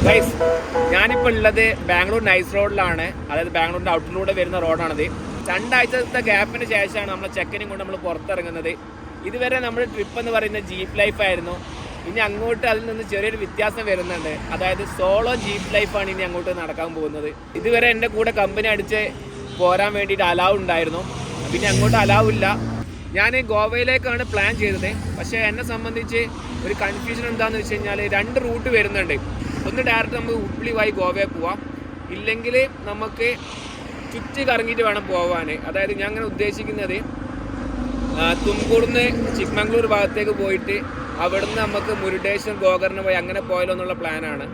Guys, ഞാനിപ്പോൾ ഉള്ളത് Bangalore nice റോഡിലാണ്. അതായത് ബാംഗ്ലൂരിൻ്റെ ഔട്ടിലൂടെ വരുന്ന റോഡാണിത്. 2 ആഴ്ചത്തെ ഗ്യാപ്പിന് ശേഷമാണ് നമ്മൾ ചെക്കനും കൊണ്ട് നമ്മൾ പുറത്തിറങ്ങുന്നത്. ഇതുവരെ നമ്മുടെ ട്രിപ്പ് എന്ന് പറയുന്നത് ജീപ്പ് ലൈഫ് ആയിരുന്നു. ഇനി അങ്ങോട്ട് അതിൽ നിന്ന് ചെറിയൊരു വ്യത്യാസം വരുന്നുണ്ട്. അതായത് സോളോ ജീപ്പ് ലൈഫാണ് ഇനി അങ്ങോട്ട് നടക്കാൻ പോകുന്നത്. ഇതുവരെ എൻ്റെ കൂടെ കമ്പനി അടിച്ച് പോരാൻ വേണ്ടിയിട്ട് അലാവ് ഉണ്ടായിരുന്നു. പിന്നെ അങ്ങോട്ട് അലാവ് ഇല്ല. ഞാൻ ഗോവയിലേക്കാണ് പ്ലാൻ ചെയ്തത്. പക്ഷേ എന്നെ സംബന്ധിച്ച് ഒരു കൺഫ്യൂഷൻ എന്താണെന്ന് വെച്ച് കഴിഞ്ഞാൽ 2 റൂട്ട് വരുന്നുണ്ട്. ഒന്ന് ഡയറക്റ്റ് നമുക്ക് ഹുബ്ലി വഴി ഗോവയിൽ പോവാം, ഇല്ലെങ്കിൽ നമുക്ക് ചുറ്റി കറങ്ങിയിട്ട് വേണം പോകാൻ. അതായത് ഞാൻ അങ്ങനെ ഉദ്ദേശിക്കുന്നത് തുംകൂർന്ന് ചിക്മംഗ്ലൂർ ഭാഗത്തേക്ക് പോയിട്ട് അവിടുന്ന് നമുക്ക് മുരുടേശ്വർ ഗോകർണ വഴി അങ്ങനെ പോയാലോ എന്നുള്ള പ്ലാനാണ്.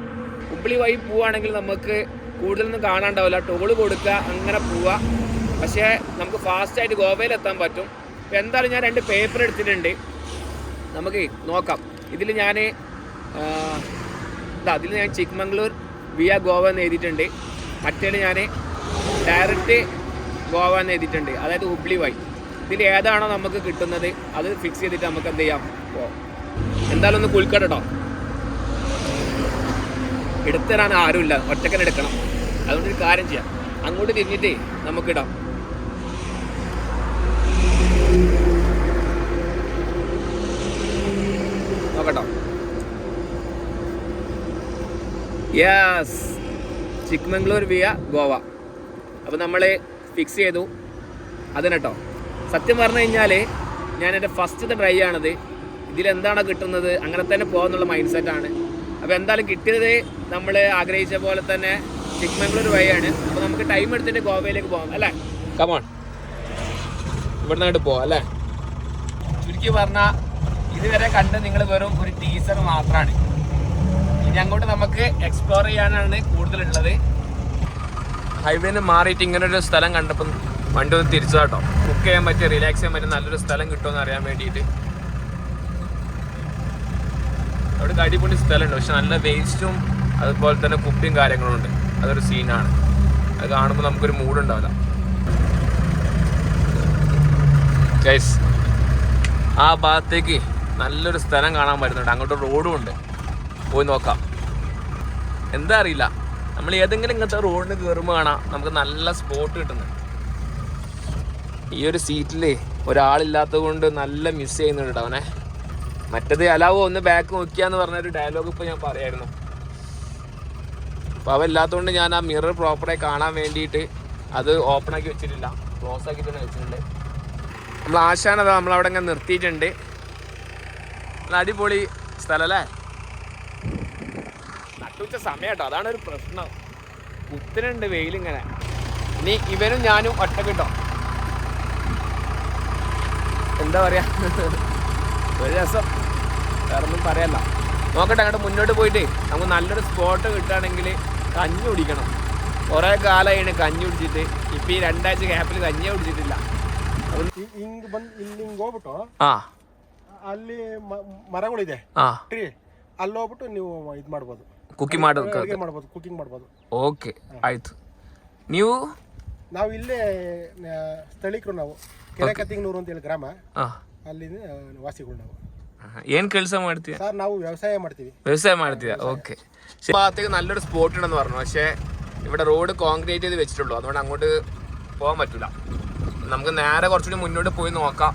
ഹുബ്ലി വഴി പോവുകയാണെങ്കിൽ നമുക്ക് കൂടുതലൊന്നും കാണാണ്ടാവില്ല, ടോള് കൊടുക്കുക, അങ്ങനെ പോവുക. പക്ഷേ നമുക്ക് ഫാസ്റ്റായിട്ട് ഗോവയിലെത്താൻ പറ്റും. അപ്പോൾ എന്തായാലും ഞാൻ 2 പേപ്പർ എടുത്തിട്ടുണ്ട്, നമുക്ക് നോക്കാം. ഇതിൽ ഞാൻ ചിക്മംഗ്ലൂർ വിയ ഗോവ എന്ന് എഴുതിയിട്ടുണ്ട്. മറ്റേ ഞാൻ ഡയറക്റ്റ് ഗോവ എന്ന് എഴുതിയിട്ടുണ്ട്, അതായത് ഹുബ്ലി വഴി. ഇതിൽ ഏതാണോ നമുക്ക് കിട്ടുന്നത് അത് ഫിക്സ് ചെയ്തിട്ട് നമുക്ക് എന്ത് ചെയ്യാം, പോവാം. എന്തായാലും ഒന്ന് കുൽക്കട്ടോ. എടുത്തു തരാൻ ആരുമില്ല, ഒറ്റക്കനെ എടുക്കണം. അതുകൊണ്ടൊരു കാര്യം ചെയ്യാം, അങ്ങോട്ട് തിരിഞ്ഞിട്ട് നമുക്കിടാം. നോക്കട്ടോ. Yes, Chikmagalur via Goa. അപ്പോൾ നമ്മൾ ഫിക്സ് ചെയ്തു അതിനെട്ടോ. സത്യം പറഞ്ഞു കഴിഞ്ഞാൽ ഞാൻ എൻ്റെ ഫസ്റ്റത്തെ ട്രൈ ആണത്. ഇതിലെന്താണോ കിട്ടുന്നത് അങ്ങനെ തന്നെ പോകാമെന്നുള്ള മൈൻഡ് സെറ്റാണ്. അപ്പോൾ എന്തായാലും കിട്ടിയത് നമ്മൾ ആഗ്രഹിച്ച പോലെ തന്നെ ചിക്മംഗ്ലൂർ വഴിയാണ്. അപ്പോൾ നമുക്ക് ടൈം എടുത്തിട്ട് ഗോവയിലേക്ക് പോകാം അല്ലേ? കമോൺ, ഇവിടെ നിന്നിട്ട് പോവാം അല്ലേ? ചുരുക്കി പറഞ്ഞാൽ ഇതുവരെ കണ്ട് നിങ്ങൾ വെറും ഒരു ടീസർ മാത്രമാണ്. ഇനി അങ്ങോട്ട് നമുക്ക് എക്സ്പ്ലോർ ചെയ്യാനാണ് കൂടുതലുള്ളത്. ഹൈവേന്ന് മാറിയിട്ട് ഇങ്ങനൊരു സ്ഥലം കണ്ടപ്പം വണ്ടി ഒന്ന് തിരിച്ചതാട്ടോ. കുക്ക് ചെയ്യാൻ പറ്റിയ, റിലാക്സ് ചെയ്യാൻ പറ്റിയ നല്ലൊരു സ്ഥലം കിട്ടുമെന്ന് അറിയാൻ വേണ്ടിയിട്ട്. അവിടെ അടിപൊളി സ്ഥലമുണ്ട്, പക്ഷെ നല്ല വേസ്റ്റും അതുപോലെ തന്നെ കുപ്പിയും കാര്യങ്ങളും ഉണ്ട്. അതൊരു സീനാണ്. അത് കാണുമ്പോൾ നമുക്കൊരു മൂഡുണ്ടാവില്ല. ഗൈസ്, ആ ഭാഗത്തേക്ക് നല്ലൊരു സ്ഥലം കാണാൻ പറ്റുന്നുണ്ട്. അങ്ങോട്ട് റോഡും ഉണ്ട്, പോയി നോക്കാം. എന്താ അറിയില്ല, നമ്മൾ ഏതെങ്കിലും ഇങ്ങനത്തെ റോഡിന് കയറുമ്പോൾ കാണാം നമുക്ക് നല്ല സ്പോട്ട് കിട്ടുന്നത്. ഈ ഒരു സീറ്റിൽ ഒരാളില്ലാത്തത് കൊണ്ട് നല്ല മിസ് ചെയ്യുന്നുണ്ട് കേട്ടോ അവനെ. മറ്റത് അലാവോ ഒന്ന് ബാക്ക് നോക്കിയാന്ന് പറഞ്ഞൊരു ഡയലോഗ് ഇപ്പോൾ ഞാൻ പറയായിരുന്നു. അപ്പോൾ അവ ഇല്ലാത്തതുകൊണ്ട് ഞാൻ ആ മിറർ പ്രോപ്പറായി കാണാൻ വേണ്ടിയിട്ട് അത് ഓപ്പണാക്കി വെച്ചിട്ടില്ല, ക്ലോസ് ആക്കി തന്നെ വെച്ചിട്ടുണ്ട്. നമ്മൾ ആശാനതാ നമ്മളവിടെ ഇങ്ങനെ നിർത്തിയിട്ടുണ്ട്. നല്ല അടിപൊളി സ്ഥലം അല്ലേ? നട്ടുച്ച സമയം കേട്ടോ, അതാണ് ഒരു പ്രശ്നം. കുത്തിനുണ്ട് വെയിലിങ്ങനെ. ഇനി ഇവനും ഞാനും ഒറ്റ കിട്ടോ, എന്താ പറയാ, ഒരു രസം, വേറൊന്നും പറയല്ല. നോക്കട്ടെ, അങ്ങോട്ട് മുന്നോട്ട് പോയിട്ട് നമുക്ക് നല്ലൊരു സ്പോട്ട് കിട്ടുകയാണെങ്കിൽ കഞ്ഞി കുടിക്കണം. കുറേ കാലമായിണ് ಕഞ്ഞಿ ಕುಡಿದಿದ್ದೆ. ಇಪ್ಪ ಈ 2 ಆഴ്ച ಗ್ಯಾಪಲ್ಲಿ ಕഞ്ഞಿಯೇ ಕುಡಿದಿಲ್ಲ. ಹಿಂಗ್ ಬಂದು ಇಲ್ಲಿ ಹಿಂಗ್ ಹೋಗ್ಬಿಟ್ಟು ಅಲ್ಲಿ ಮರಗಳಿದೆ ಟ್ರೀ, ಅಲ್ಲಿ ಹೋಗ್ಬಿಟ್ಟು ನೀವು ಇದು ಮಾಡ್ಬೋದು, ಕುಕಿಂಗ್ ಮಾಡ್ಬೋದು. ಓಕೆ, ಆಯ್ತು. ನಾವು ಇಲ್ಲೇ ಸ್ಥಳೀಕರು, ನಾವು ಕೆರೆಕತ್ತಿಂಗ್ನೂರು ಅಂತ ಹೇಳಿ ಗ್ರಾಮ, ಅಲ್ಲಿಂದ ವಾಸಿಗಳು ನಾವು. ಏನ್ ಕೆಲಸ ಮಾಡ್ತೀಯ ಸರ್? ನಾವು ವ್ಯವಸಾಯ ಮಾಡ್ತೀಯ. ഓക്കെ. ഭാഗത്തേക്ക് നല്ലൊരു സ്പോട്ട് ഉണ്ടെന്ന് പറഞ്ഞു, പക്ഷേ ഇവിടെ റോഡ് കോൺക്രീറ്റ് ചെയ്ത് വെച്ചിട്ടുള്ളൂ, അതുകൊണ്ട് അങ്ങോട്ട് പോകാൻ പറ്റില്ല. നമുക്ക് നേരെ കുറച്ചുകൂടി മുന്നോട്ട് പോയി നോക്കാം.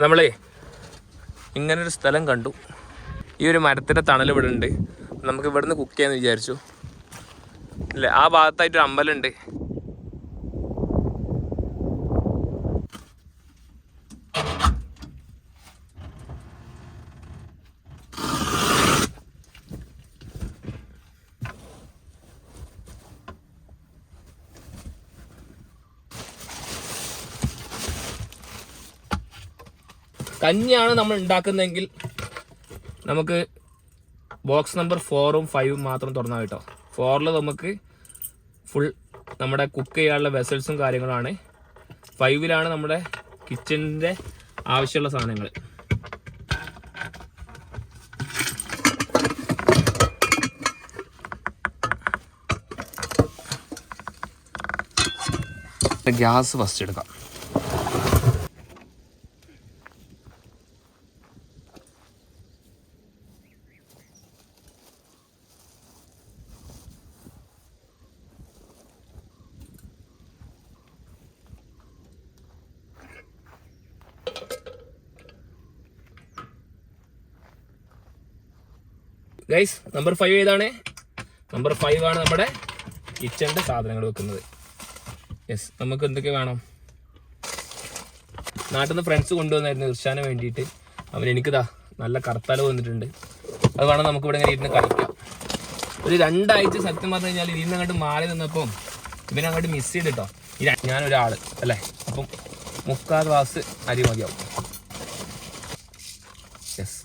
നമ്മളേ ഇങ്ങനൊരു സ്ഥലം കണ്ടു. ഈ ഒരു മരത്തിൻ്റെ തണൽ ഇവിടെ ഉണ്ട്. നമുക്ക് ഇവിടുന്ന് കുക്ക് ചെയ്യാമെന്ന് വിചാരിച്ചു. അല്ലേ, ആ ഭാഗത്തായിട്ടൊരു അമ്പലമുണ്ട്. കഞ്ഞിയാണ് നമ്മൾ ഉണ്ടാക്കുന്നതെങ്കിൽ നമുക്ക് ബോക്സ് നമ്പർ 4ഉം 5ഉം മാത്രം തുറന്നാൽ കേട്ടോ. 4ൽ നമുക്ക് ഫുൾ നമ്മുടെ കുക്ക് ചെയ്യാനുള്ള വെസൽസും കാര്യങ്ങളാണ്. 5ലാണ് നമ്മുടെ കിച്ചണിൻ്റെ ആവശ്യമുള്ള സാധനങ്ങൾ. ഗ്യാസ് ഫസ്റ്റ് എടുക്കാം. ഗൈസ്, നമ്പർ 5 ഏതാണ്? നമ്പർ 5 ആണ് നമ്മുടെ കിച്ചണിൻ്റെ സാധനങ്ങൾ വെക്കുന്നത്. യെസ്, നമുക്ക് എന്തൊക്കെ വേണം? നാട്ടിൽ നിന്ന് ഫ്രണ്ട്സ് കൊണ്ടുവന്നായിരുന്നു ഇർഷാന് വേണ്ടിയിട്ട്. അവൻ എനിക്കിതാ നല്ല കർത്താൽ വന്നിട്ടുണ്ട്. അത് വേണം നമുക്ക് ഇവിടെ ഇങ്ങനെ ഇരുന്ന് കളിക്കാം. ഒരു 2 ആഴ്ച സത്യം പറഞ്ഞു കഴിഞ്ഞാൽ ഇരുന്ന് അങ്ങോട്ട് മാറി നിന്നപ്പം ഇവനങ്ങോട്ട് മിസ് ചെയ്തിട്ടോ. ഞാനൊരാൾ അല്ലേ, അപ്പം 3/4 ഗ്ലാസ് അരി മതിയാവും. യെസ്,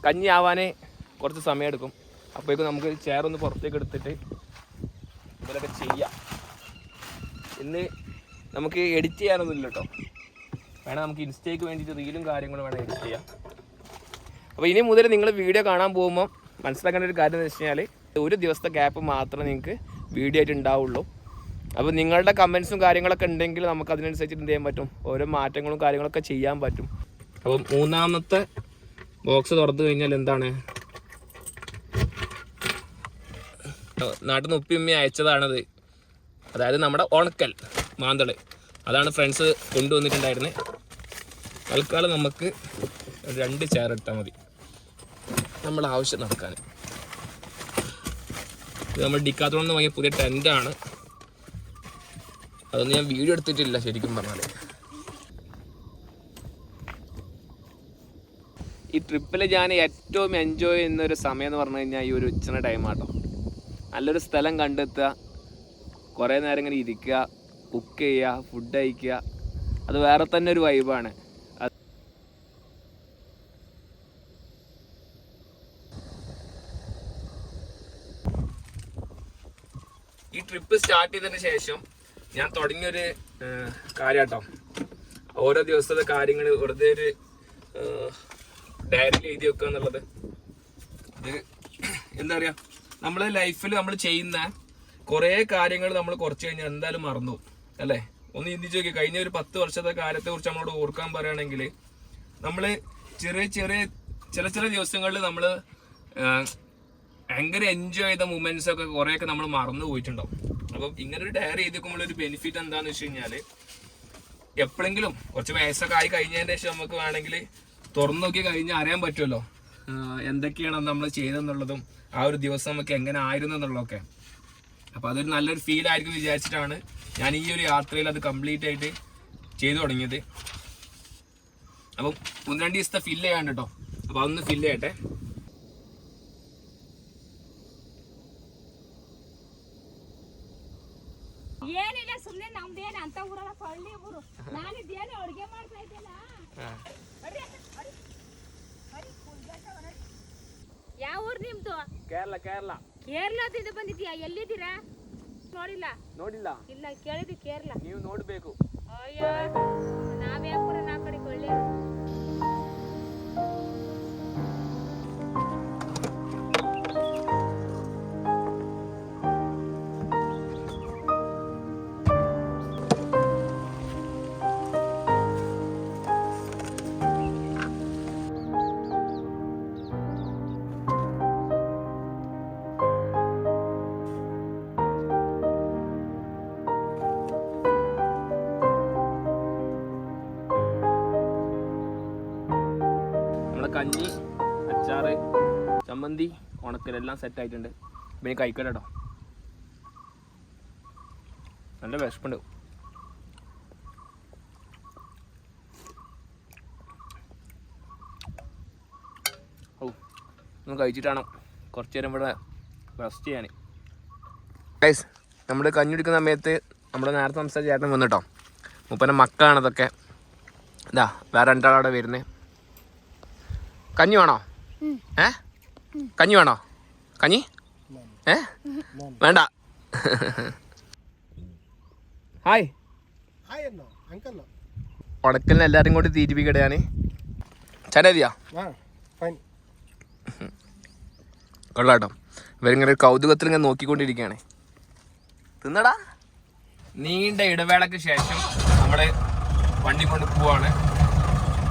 കഞ്ഞി ആവാനേ കുറച്ച് സമയം എടുക്കും. അപ്പോഴേക്കും നമുക്ക് ചെയറൊന്ന് പുറത്തേക്ക് എടുത്തിട്ട് ഇവരൊക്കെ ചെയ്യാം. ഇന്ന് നമുക്ക് എഡിറ്റ് ചെയ്യാനൊന്നുമില്ല കേട്ടോ. വേണം നമുക്ക് ഇൻസ്റ്റയ്ക്ക് വേണ്ടിയിട്ട് റീലും കാര്യങ്ങളും വേണം എഡിറ്റ് ചെയ്യാം. അപ്പോൾ ഇനി മുതൽ നിങ്ങൾ വീഡിയോ കാണാൻ പോകുമ്പോൾ മനസ്സിലാക്കേണ്ട ഒരു കാര്യം എന്ന് വെച്ച് കഴിഞ്ഞാൽ ഒരു ദിവസത്തെ ഗ്യാപ്പ് മാത്രമേ നിങ്ങൾക്ക് വീഡിയോ ആയിട്ട് ഉണ്ടാവുള്ളൂ. അപ്പോൾ നിങ്ങളുടെ കമൻസും കാര്യങ്ങളൊക്കെ ഉണ്ടെങ്കിൽ നമുക്ക് അതിനനുസരിച്ച് എന്ത് ചെയ്യാൻ പറ്റും, ഓരോ മാറ്റങ്ങളും കാര്യങ്ങളൊക്കെ ചെയ്യാൻ പറ്റും. അപ്പം 3ാമത്തെ ബോക്സ് തുറന്നു കഴിഞ്ഞാൽ എന്താണ്, നാട്ടിൽ നിന്ന് ഉപ്പി അയച്ചതാണത്. അതായത് നമ്മുടെ ഉണക്കൽ മാന്തൾ, അതാണ് ഫ്രണ്ട്സ് കൊണ്ടുവന്നിട്ടുണ്ടായിരുന്നത്. തൽക്കാലം നമുക്ക് 2 ചെയർ ഇട്ടാൽ മതി നമ്മുടെ ആവശ്യം നടക്കാൻ. ഇത് നമ്മൾ ഡിക്കാത്തോണിൽ നിന്ന് വാങ്ങിയ പുതിയ ടെൻ്റാണ്. അതൊന്നും ഞാൻ വീഡിയോ എടുത്തിട്ടില്ല ശരിക്കും പറഞ്ഞാൽ. ഈ ട്രിപ്പിൽ ഞാൻ ഏറ്റവും എൻജോയ് ചെയ്യുന്നൊരു സമയം എന്ന് പറഞ്ഞു കഴിഞ്ഞാൽ ഈ ഒരു ഉച്ചയുടെ ടൈമാട്ടോ. നല്ലൊരു സ്ഥലം കണ്ടെത്തുക, കുറേ നേരം ഇങ്ങനെ ഇരിക്കുക, കുക്ക് ചെയ്യുക, ഫുഡ് കഴിക്കുക, അത് വേറെ തന്നെ ഒരു വൈബാണ്. ഈ ട്രിപ്പ് സ്റ്റാർട്ട് ചെയ്തതിന് ശേഷം ഞാൻ തുടങ്ങിയൊരു കാര്യാട്ടോ, ഓരോ ദിവസത്തെ കാര്യങ്ങൾ വെറുതെ ഒരു ഡയറിയിൽ എഴുതി വെക്കുക എന്നുള്ളത്. ഇത് എന്താ പറയുക, നമ്മളെ ലൈഫിൽ നമ്മൾ ചെയ്യുന്ന കുറേ കാര്യങ്ങൾ നമ്മൾ കുറച്ച് കഴിഞ്ഞാൽ എന്തായാലും മറന്നു അല്ലേ. ഒന്ന് ചിന്തിച്ച് നോക്കി, കഴിഞ്ഞ ഒരു 10 വർഷത്തെ കാര്യത്തെ കുറിച്ച് നമ്മളോട് ഓർക്കാൻ പറയുകയാണെങ്കിൽ നമ്മൾ ചില ദിവസങ്ങളിൽ നമ്മൾ ഭയങ്കര എൻജോയ് ചെയ്ത മൊമെന്റ്സ് ഒക്കെ കുറേയൊക്കെ നമ്മൾ മറന്നു പോയിട്ടുണ്ടാവും. അപ്പം ഇങ്ങനെ ഒരു ഡയറി എഴുതിക്കുമ്പോൾ ഒരു ബെനിഫിറ്റ് എന്താണെന്ന് വെച്ച് കഴിഞ്ഞാൽ എപ്പോഴെങ്കിലും കുറച്ച് വയസ്സൊക്കെ ആയി കഴിഞ്ഞതിന് ശേഷം നമുക്ക് വേണമെങ്കിൽ തുറന്നു നോക്കി കഴിഞ്ഞാൽ അറിയാൻ പറ്റുമല്ലോ എന്തൊക്കെയാണ് നമ്മൾ ചെയ്തതെന്നുള്ളതും ആ ഒരു ദിവസം നമുക്ക് എങ്ങനെ ആയിരുന്നു എന്നുള്ളതൊക്കെ. അപ്പോൾ അതൊരു നല്ലൊരു ഫീൽ ആയിരിക്കും വിചാരിച്ചിട്ടാണ് ഞാൻ ഈ ഒരു യാത്രയിൽ അത് കംപ്ലീറ്റ് ആയിട്ട് ചെയ്തു തുടങ്ങിയത്. അപ്പം 1-2 ദിവസത്തെ ഫില്ല് ചെയ്യാൻ കേട്ടോ. അപ്പോൾ അതൊന്ന് ഫില്ല് ചെയ്യട്ടെ. ಏನಿಲ್ಲ, ಸುಮ್ಮನೆ ನಮ್ದೇನು ಅಂತ ಊರಲ್ಲ, ಹಳ್ಳಿ ಊರು. ನಾನಿದ್ದೇನು ಅಡುಗೆ ಮಾಡ್ತಾ ಇದ್ದೇನ. ಯಾವ ಊರು ನಿಮ್ದು? ಕೇರಳ. ಕೇರಳದಿಂದ ಬಂದಿದ್ಯಾ? ಎಲ್ಲಿದ್ದೀರಾ? ನೋಡಿಲ್ಲ. ಇಲ್ಲ, ಕೇಳಿದ್ವಿ ಕೇರಳ. ನೀವು ನೋಡ್ಬೇಕು. ಅಯ್ಯೋ, ನಾವೇ ಪೂರ ನಾ ಕಡೆ ಕೊಳ್ಳೆ. കഞ്ഞി, അച്ചാറ്, ചമ്മന്തി, ഉണക്കലെല്ലാം സെറ്റായിട്ടുണ്ട്. പിന്നെ കഴിക്കട്ടെ കേട്ടോ, നല്ല വിശപ്പുണ്ട്. ഓ, ഒന്ന് കഴിച്ചിട്ടാണോ കുറച്ച് നേരം ഇവിടെ റെസ്റ്റ് ചെയ്യാൻ. ഗൈസ്, നമ്മൾ കഞ്ഞി കുടിക്കുന്ന സമയത്ത് നമ്മൾ നേരത്തെ സംസാരിച്ച ചേട്ടൻ വന്നു കേട്ടോ. മൂപ്പൻ്റെ മക്കളാണതൊക്കെ. ഇതാ വേറെ രണ്ടാളവിടെ വരുന്നത്. കഞ്ഞി വേണോ? കഞ്ഞി വേണോ? കഞ്ഞി വേണ്ട. ഹായ്. ഉടക്കലിന് എല്ലാവരും കൂടി തീറ്റിപ്പിക്കട്ടെ. ചനതിയാ കൊള്ളാട്ടോ. ഇവരിങ്ങനെ ഒരു കൗതുകത്തിൽ ഇങ്ങനെ നോക്കിക്കൊണ്ടിരിക്കുകയാണ്. തിന്നടാ. നീണ്ട ഇടവേളയ്ക്ക് ശേഷം നമ്മൾ വണ്ടി കൊണ്ട് പോവാണ്.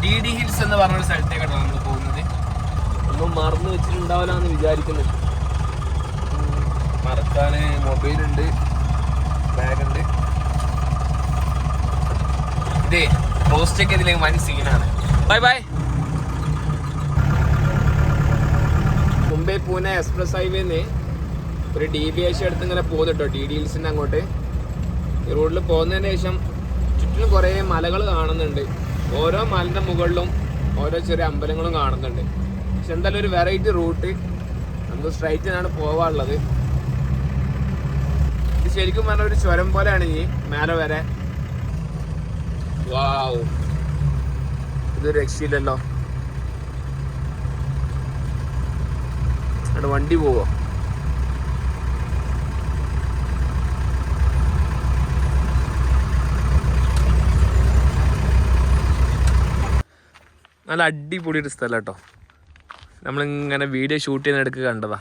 DD ഹിൽസ് എന്ന് പറഞ്ഞൊരു സ്ഥലത്തേക്കാണ് നമ്മൾ പോകുന്നത്. ഒന്നും മറന്നു വെച്ചിട്ടുണ്ടാവില്ല എന്ന് വിചാരിക്കുന്നു. മറക്കാൻ മൊബൈലുണ്ട്, ബാഗുണ്ട്. ഇതേ റോസ്റ്റൊക്കെ ഇതിലേക്ക് വൻ സീനാണ്. Bye bye. Mumbai Pune express ഹൈവേന്ന് ഒരു DBH അടുത്ത് ഇങ്ങനെ പോകുന്നുട്ടോ, DD ഹിൽസിൻ്റെ അങ്ങോട്ട്. ഈ റോഡിൽ പോകുന്നതിന് ശേഷം ചുറ്റിലും കുറേ മലകൾ കാണുന്നുണ്ട്. ഓരോ മലൻ്റെ മുകളിലും ഓരോ ചെറിയ അമ്പലങ്ങളും കാണുന്നുണ്ട്. പക്ഷെ എന്തായാലും ഒരു വെറൈറ്റി റൂട്ട്. നമുക്ക് സ്ട്രൈറ്റിനാണ് പോകാനുള്ളത്. ഇത് ശരിക്കും പറഞ്ഞ ഒരു ചുരം പോലെയാണ് ഈ മേലെ വരെ. വാവ്, ഇതൊരു രക്ഷയില്ലല്ലോ. അവിടെ വണ്ടി പോവോ? നല്ല അടിപൊളി ഒരു സ്ഥലം കേട്ടോ. നമ്മളിങ്ങനെ വീഡിയോ ഷൂട്ട് ചെയ്യുന്നിടക്ക് കണ്ടതാ.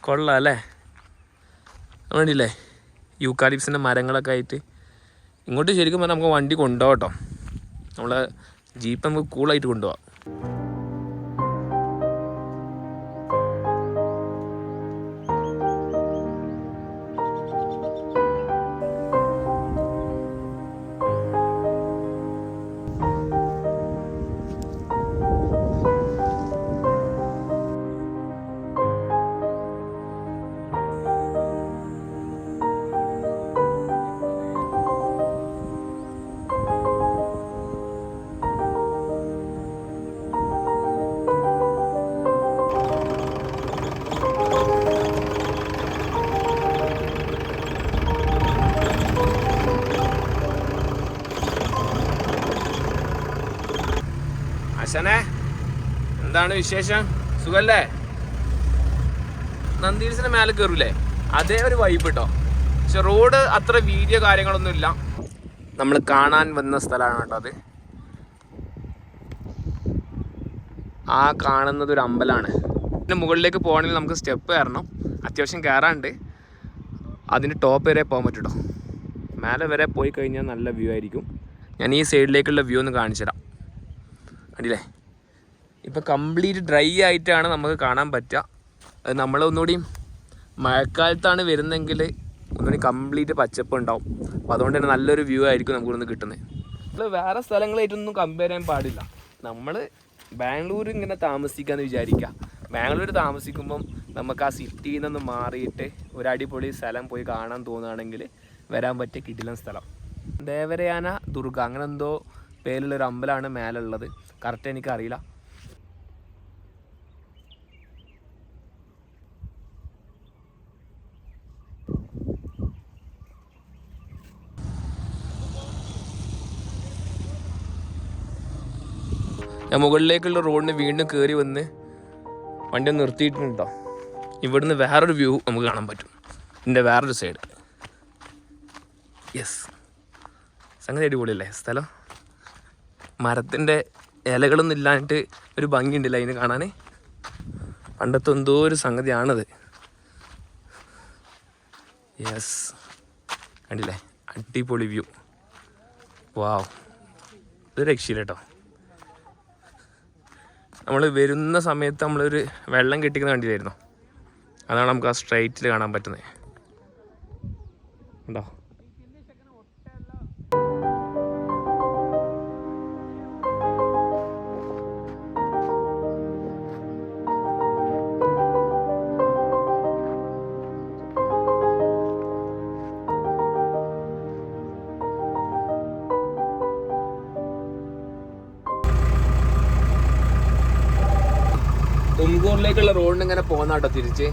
കൊള്ളാം അല്ലേ? വേണ്ടിയില്ലേ യൂക്കാലിപ്സിൻ്റെ മരങ്ങളൊക്കെ ആയിട്ട്. ഇങ്ങോട്ട് ശരിക്കും പറഞ്ഞാൽ നമുക്ക് വണ്ടി കൊണ്ടുപോകാം കേട്ടോ. നമ്മളെ ജീപ്പ് നമുക്ക് കൂളായിട്ട് കൊണ്ടുപോകാം. അശനെ, എന്താണ് വിശേഷം? സുഖല്ലേ? നന്ദിഹിൽസിന്റെ മേലെ കയറൂലേ, അതേ ഒരു വൈബ് കേട്ടോ. പക്ഷെ റോഡ് അത്ര വീഡിയോ കാര്യങ്ങളൊന്നും ഇല്ല. നമ്മൾ കാണാൻ വന്ന സ്ഥലമാണ് കേട്ടോ അത്. ആ കാണുന്നത് ഒരു അമ്പലമാണ്. പിന്നെ മുകളിലേക്ക് പോകണമെങ്കിൽ നമുക്ക് സ്റ്റെപ്പ് കയറണം. അത്യാവശ്യം കയറാണ്ട്. അതിൻ്റെ ടോപ്പ് വരെ പോകാൻ പറ്റും കേട്ടോ. മേലെ വരെ പോയി കഴിഞ്ഞാൽ നല്ല വ്യൂ ആയിരിക്കും. ഞാൻ ഈ സൈഡിലേക്കുള്ള വ്യൂ ഒന്ന് കാണിച്ചു തരാം. കണ്ടില്ലേ, ഇപ്പോൾ കംപ്ലീറ്റ് ഡ്രൈ ആയിട്ടാണ് നമുക്ക് കാണാൻ പറ്റുക. അത് നമ്മളൊന്നുകൂടി മഴക്കാലത്താണ് വരുന്നതെങ്കിൽ ഒന്നുകൂടി കംപ്ലീറ്റ് പച്ചപ്പ് ഉണ്ടാവും. അപ്പോൾ അതുകൊണ്ട് തന്നെ നല്ലൊരു വ്യൂ ആയിരിക്കും നമുക്ക് ഇവിടുന്ന് കിട്ടുന്നത്. നമ്മൾ വേറെ സ്ഥലങ്ങളായിട്ടൊന്നും കമ്പയർ ചെയ്യാൻ പാടില്ല. നമ്മൾ ബാംഗ്ലൂർ ഇങ്ങനെ താമസിക്കാമെന്ന് വിചാരിക്കുക. ബാംഗ്ലൂർ താമസിക്കുമ്പം നമുക്ക് ആ സിറ്റിയിൽ നിന്ന് മാറിയിട്ട് ഒരു അടിപൊളി സ്ഥലം പോയി കാണാൻ തോന്നുകയാണെങ്കിൽ വരാൻ പറ്റിയ കിടിലൻ സ്ഥലം ദേവരയാന ദുർഗ, അങ്ങനെ എന്തോ പേരുള്ളൊരു അമ്പലമാണ് മേലുള്ളത്. കറക്റ്റ് എനിക്കറിയില്ല. ഞാൻ മുകളിലേക്കുള്ള റോഡിന് വീണ്ടും കയറി വന്ന് വണ്ടി ഒന്ന് നിർത്തിയിട്ടുണ്ടോ. ഇവിടുന്ന് വേറൊരു വ്യൂ നമുക്ക് കാണാൻ പറ്റും, ഇതിൻ്റെ വേറൊരു സൈഡ്. യെസ്, സംഗതി അടിപൊളിയല്ലേ സ്ഥലം. മരത്തിൻ്റെ ഇലകളൊന്നും ഇല്ലാഞ്ഞിട്ട് ഒരു ഭംഗിയുണ്ടല്ലോ അതിന് കാണാൻ. പണ്ടത്തെ എന്തോ ഒരു സംഗതിയാണത്. യെസ്, കണ്ടില്ലേ, അടിപൊളി വ്യൂ. വാവ്, ഇത് രക്ഷയില്ല കേട്ടോ. നമ്മൾ വരുന്ന സമയത്ത് നമ്മളൊരു വെള്ളം കെട്ടിക്കുന്ന കണ്ടില്ലായിരുന്നോ? അതാണ് നമുക്ക് ആ സ്ട്രൈറ്റിൽ കാണാൻ പറ്റുന്നത്. ഉണ്ടോ? ടൗണിലേക്കുള്ള റോഡിന് ഇങ്ങനെ പോകുന്ന കേട്ടോ തിരിച്ച്.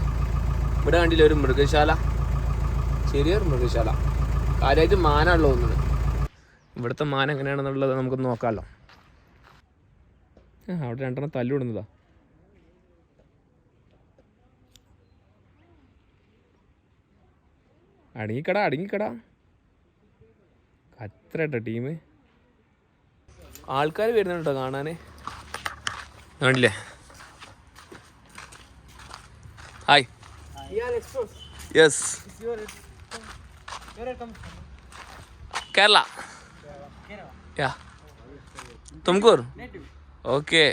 ഇവിടെ കണ്ടില്ല ഒരു മൃഗശാല, ചെറിയൊരു മൃഗശാല. കാര്യമായിട്ട് മാനാണല്ലോ തോന്നുന്നത്. ഇവിടുത്തെ മാൻ എങ്ങനെയാണെന്നുള്ളത് നമുക്കൊന്ന് നോക്കാമല്ലോ. അവിടെ രണ്ടെണ്ണം തല്ലുവിടുന്നതാ. അടങ്ങിക്കടാ അത്ര കേട്ടോ ടീം. ആൾക്കാർ വരുന്നുണ്ടോ കാണാൻ? കണ്ടില്ലേ? Hi. Yes, Kerala. Yeah, Tumkur. Okay,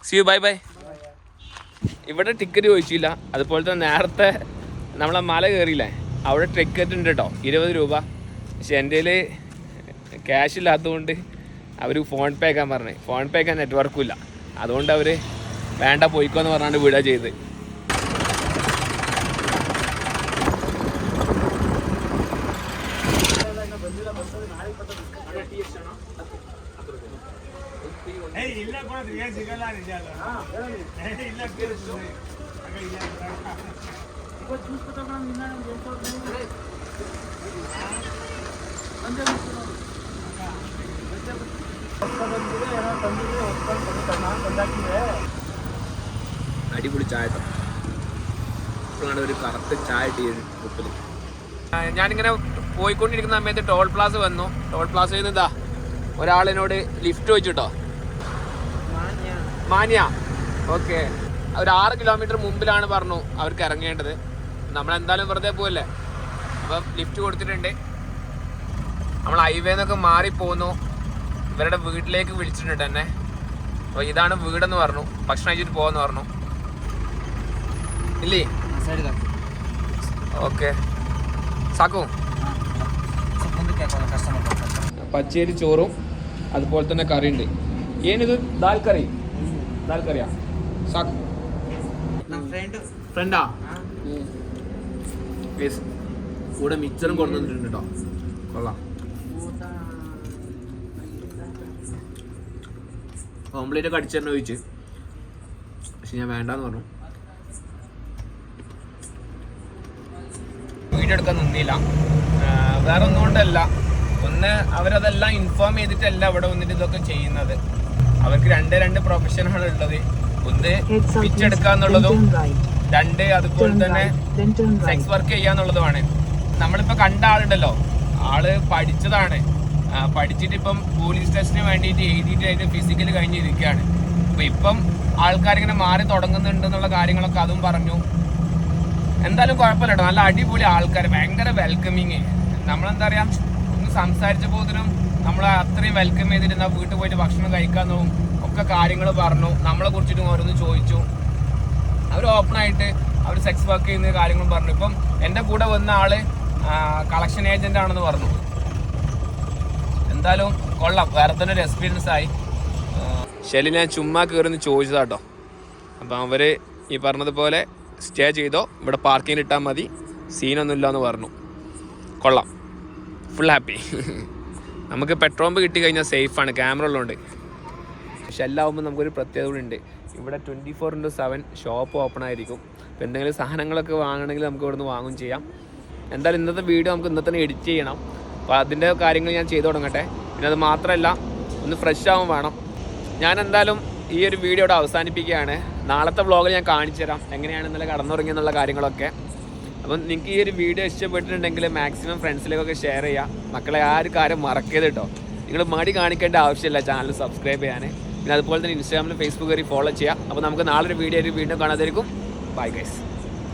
see you, bye bye. ഇവിടെ ടിക്കറ്റ് ചോദിച്ചില്ല. അതുപോലെ തന്നെ നേരത്തെ നമ്മളെ മല കയറിയില്ലേ, അവിടെ ടിക്കറ്റ് ഉണ്ട് കേട്ടോ, 20 രൂപ. പക്ഷെ എൻ്റെ കയ്യിൽ ക്യാഷ് ഇല്ലാത്തതുകൊണ്ട് അവർ ഫോൺ പേ ആക്കാൻ പറഞ്ഞു. ഫോൺ പേ ആക്കാൻ നെറ്റ്വർക്കും ഇല്ല. അതുകൊണ്ട് അവർ വേണ്ട പോയിക്കോന്ന് പറഞ്ഞാണ്ട് വിടുക ചെയ്ത്. അടിപൊളി ചായ കേട്ടോ. ഇപ്പോഴാണ് ഒരു കറക്റ്റ് ചായ ടീ ട്രിപ്പിൽ. ഞാനിങ്ങനെ പോയിക്കൊണ്ടിരിക്കുന്ന സമയത്ത് ടോൾ പ്ലാസ വന്നു. ടോൾ പ്ലാസയിൽ നിന്ന് ഒരാളിനോട് ലിഫ്റ്റ് ചോദിച്ചിട്ടോ. മാനിയ. ഓക്കെ, ഒരു 6 കിലോമീറ്റർ മുമ്പിലാണ് പറഞ്ഞു അവർക്ക് ഇറങ്ങേണ്ടത്. നമ്മളെന്തായാലും വെറുതെ പോവല്ലേ, അപ്പം ലിഫ്റ്റ് കൊടുത്തിട്ടുണ്ട്. നമ്മൾ ഹൈവേന്നൊക്കെ മാറിപ്പോന്നു. ഇവരുടെ വീട്ടിലേക്ക് വിളിച്ചിട്ടുണ്ട് എന്നെ. അപ്പോൾ ഇതാണ് വീടെന്ന് പറഞ്ഞു. ഭക്ഷണം കഴിച്ചിട്ട് പോകാമെന്ന് പറഞ്ഞു. ഇല്ലേ? ഓക്കെ, സാക്കു. പച്ചരി ചോറും അതുപോലെ തന്നെ കറി ഉണ്ട്. ഏനിത് ദാൽ കറിയാ? സാക്കു ഫ്രണ്ടാ? കൂടെ മിക്സറും കൊണ്ടുവന്നിട്ടുണ്ട് കേട്ടോ. കൊള്ളാം. ഓംപ്ലേറ്റ് ഒക്കെ അടിച്ചു തന്നെ ചോദിച്ചു, പക്ഷെ ഞാൻ വേണ്ടാന്ന് പറഞ്ഞു. വീഡിയോ എടുക്കാൻ നിന്നില്ല. വേറെ ഒന്നും കൊണ്ടല്ല, ഒന്ന് അവരതെല്ലാം ഇൻഫോം ചെയ്തിട്ടല്ല ഇവിടെ വന്നിട്ട് ഇതൊക്കെ ചെയ്യുന്നത്. അവർക്ക് രണ്ട് പ്രൊഫഷനാണ് ഉള്ളത്. ഒന്ന് പിച്ചെടുക്കാന്നുള്ളതും, 2 അതുപോലെ തന്നെ സെക്സ് വർക്ക് ചെയ്യാന്നുള്ളതുമാണ്. നമ്മളിപ്പോൾ കണ്ട ആളുണ്ടല്ലോ, ആള് പഠിച്ചതാണ്. പഠിച്ചിട്ട് ഇപ്പം പോലീസ് ടെസ്റ്റിന് വേണ്ടിയിട്ട് എഴുതിയിട്ട് അതിന്റെ ഫിസിക്കൽ കഴിഞ്ഞിരിക്കുകയാണ്. അപ്പൊ ഇപ്പം ആൾക്കാരിങ്ങനെ മാറി തുടങ്ങുന്നുണ്ട് എന്നുള്ള കാര്യങ്ങളൊക്കെ അതും പറഞ്ഞു. എന്തായാലും കുഴപ്പമില്ല കേട്ടോ, നല്ല അടിപൊളി ആൾക്കാർ, ഭയങ്കര വെൽക്കമിങ്. നമ്മളെന്താ പറയാ, ഒന്ന് സംസാരിച്ചപ്പോഴത്തേനും നമ്മൾ അത്രയും വെൽക്കം ചെയ്തിട്ട് വീട്ടിൽ പോയിട്ട് ഭക്ഷണം കഴിക്കാന്നും ഒക്കെ കാര്യങ്ങൾ പറഞ്ഞു. നമ്മളെ കുറിച്ചിട്ടും ഓരോന്ന് ചോദിച്ചു. അവർ ഓപ്പണായിട്ട് അവർ സെക്സ് വർക്ക് ചെയ്യുന്ന കാര്യങ്ങളും പറഞ്ഞു. ഇപ്പം എൻ്റെ കൂടെ വന്ന ആള് കളക്ഷൻ ഏജന്റ് ആണെന്ന് പറഞ്ഞു. എന്തായാലും കൊള്ളാം, വേറെ തന്നെ ഒരു എക്സ്പീരിയൻസ് ആയി. ശരി, ഞാൻ ചുമ്മാ കയറി ചോദിച്ചതാട്ടോ. അപ്പം അവർ ഈ പറഞ്ഞതുപോലെ സ്റ്റേ ചെയ്തോ, ഇവിടെ പാർക്കിങ്ങിൽ ഇട്ടാൽ മതി, സീനൊന്നും ഇല്ലയെന്ന് പറഞ്ഞു. കൊള്ളാം, ഫുൾ ഹാപ്പി. നമുക്ക് പെട്രോൾ പമ്പ് കിട്ടിക്കഴിഞ്ഞാൽ സേഫാണ്, ക്യാമറ ഉള്ളതുകൊണ്ട്. പക്ഷെ എല്ലാവുമ്പോൾ നമുക്കൊരു പ്രത്യേകത കൂടി ഉണ്ട്. ഇവിടെ 24/7 ഷോപ്പ് ഓപ്പൺ ആയിരിക്കും. അപ്പോൾ എന്തെങ്കിലും സാധനങ്ങളൊക്കെ വാങ്ങണമെങ്കിൽ നമുക്ക് ഇവിടെ നിന്ന് വാങ്ങും ചെയ്യാം. എന്തായാലും ഇന്നത്തെ വീഡിയോ നമുക്ക് ഇന്നത്തെ തന്നെ എഡിറ്റ് ചെയ്യണം. അപ്പോൾ അതിൻ്റെ കാര്യങ്ങൾ ഞാൻ ചെയ്തു തുടങ്ങട്ടെ. പിന്നെ അത് മാത്രമല്ല, ഒന്ന് ഫ്രഷ് ആവും വേണം. ഞാൻ എന്തായാലും ഈ ഒരു വീഡിയോ ഇവിടെ അവസാനിപ്പിക്കുകയാണ്. നാളത്തെ വ്ളോഗിൽ ഞാൻ കാണിച്ചു തരാം എങ്ങനെയാണ് ഇന്നലെ കടന്നുറങ്ങിയെന്നുള്ള കാര്യങ്ങളൊക്കെ. അപ്പം നിങ്ങൾക്ക് ഈ ഒരു വീഡിയോ ഇഷ്ടപ്പെട്ടിട്ടുണ്ടെങ്കിൽ മാക്സിമം ഫ്രണ്ട്സിലേക്കൊക്കെ ഷെയർ ചെയ്യുക. മക്കളെ ആ ഒരു കാര്യം മറക്കരുത് കേട്ടോ. നിങ്ങൾ മടി കാണിക്കേണ്ട ആവശ്യമില്ല ചാനൽ സബ്സ്ക്രൈബ് ചെയ്യാൻ. പിന്നെ അതുപോലെ തന്നെ ഇൻസ്റ്റാഗ്രാമിലും ഫേസ്ബുക്ക് വഴി ഫോളോ ചെയ്യുക. അപ്പോൾ നമുക്ക് നാളെ ഒരു വീഡിയോ വീണ്ടും കാണാതിരിക്കും. Bye guys.